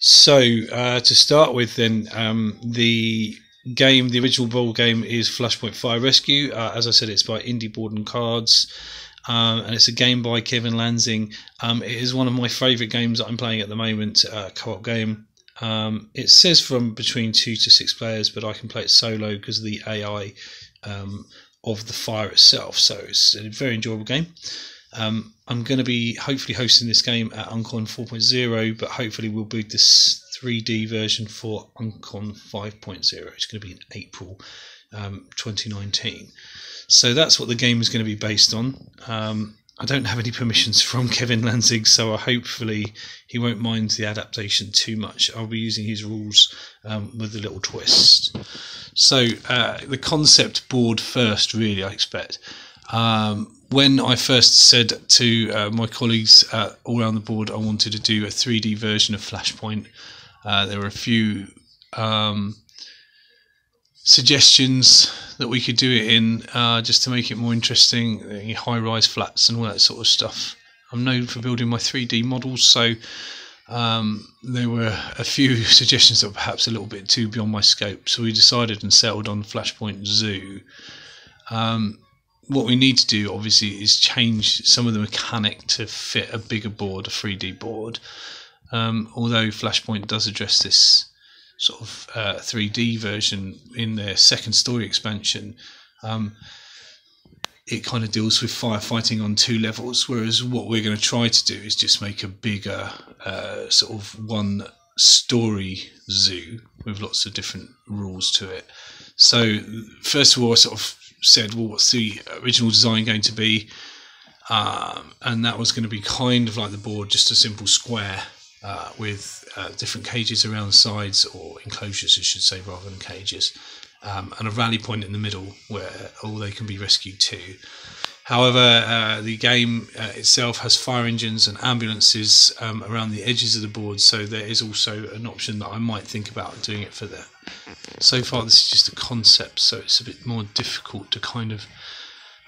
So to start with, then the original board game is Flashpoint Fire Rescue. As I said, it's by Indie Board and Cards, and it's a game by Kevin Lansing. It is one of my favourite games that I'm playing at the moment, co-op game. It says from between 2 to 6 players, but I can play it solo because of the AI of the fire itself. So it's a very enjoyable game. I'm going to be hopefully hosting this game at Uncon 4.0, but hopefully we'll boot this 3D version for Uncon 5.0. It's going to be in April 2019. So that's what the game is going to be based on. I don't have any permissions from Kevin Lansing, so hopefully he won't mind the adaptation too much. I'll be using his rules with a little twist. So the concept board first, really, I expect. When I first said to my colleagues all around the board I wanted to do a 3D version of Flashpoint, there were a few suggestions that we could do it in, just to make it more interesting, high-rise flats and all that sort of stuff. I'm known for building my 3D models, so there were a few suggestions that were perhaps a little bit too beyond my scope, so we decided and settled on Flashpoint Zoo. What we need to do, obviously, is change some of the mechanic to fit a bigger board, a 3D board. Although Flashpoint does address this sort of 3D version in their second story expansion, it kind of deals with firefighting on 2 levels, whereas what we're going to try to do is just make a bigger sort of 1 story zoo with lots of different rules to it. So first of all, I sort of said, well, what's the original design going to be? And that was going to be kind of like the board, just a simple square with different cages around the sides, or enclosures I should say, rather than cages, and a rally point in the middle where all they can be rescued to. However, the game itself has fire engines and ambulances around the edges of the board, so there is also an option that I might think about doing it for that. So far this is just a concept, so it's a bit more difficult to kind of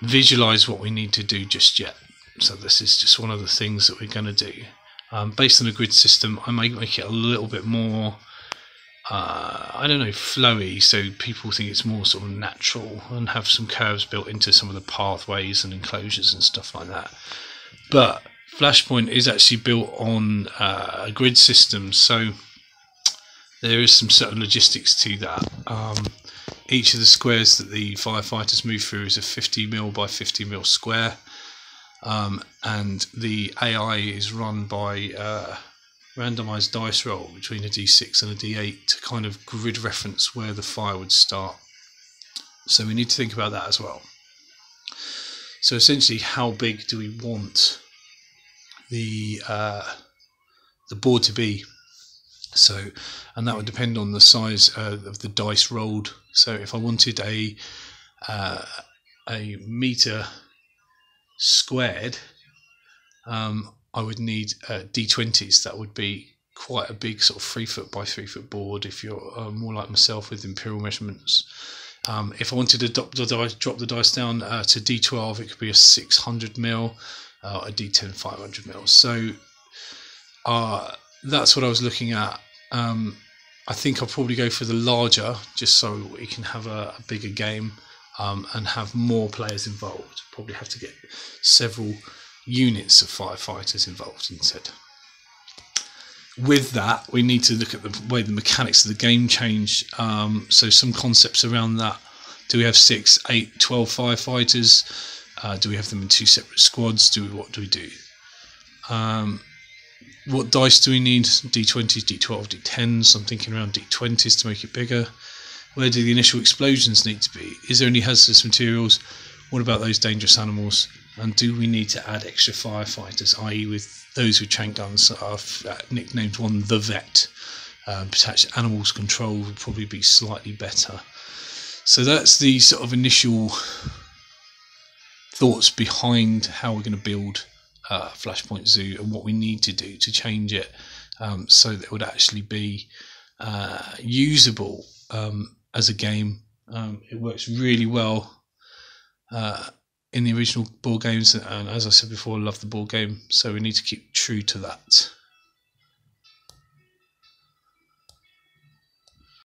visualize what we need to do just yet. So this is just one of the things that we're going to do. Based on a grid system, I might make it a little bit more, I don't know, flowy, so people think it's more sort of natural, and have some curves built into some of the pathways and enclosures and stuff like that. But Flashpoint is actually built on a grid system, so there is some certain logistics to that. Each of the squares that the firefighters move through is a 50mm by 50mm square, and the AI is run by randomized dice roll between a d6 and a d8 to kind of grid reference where the fire would start. So we need to think about that as well. So essentially, how big do we want the board to be? So, and that would depend on the size of the dice rolled. So if I wanted a meter squared, I would need d20s. That would be quite a big sort of 3 foot by 3 foot board if you're more like myself with imperial measurements. If I wanted to drop the dice down to d12, it could be a 600mm, a d10 500mm. So that's what I was looking at. I think I'll probably go for the larger, just so we can have a bigger game and have more players involved. Probably have to get several units of firefighters involved instead. With that, we need to look at the way the mechanics of the game change. So some concepts around that. Do we have 6, 8, 12 firefighters? Do we have them in 2 separate squads? What do we do? What dice do we need? D20s, D12, D10s. I'm thinking around D20s to make it bigger. Where do the initial explosions need to be? Is there any hazardous materials? What about those dangerous animals? And do we need to add extra firefighters, i.e. with those with tank guns? I've nicknamed one the Vet. Perhaps animals control would probably be slightly better. So that's the sort of initial thoughts behind how we're going to build Flashpoint Zoo and what we need to do to change it, so that it would actually be usable as a game. It works really well in the original board games, and as I said before, I love the board game, so we need to keep true to that.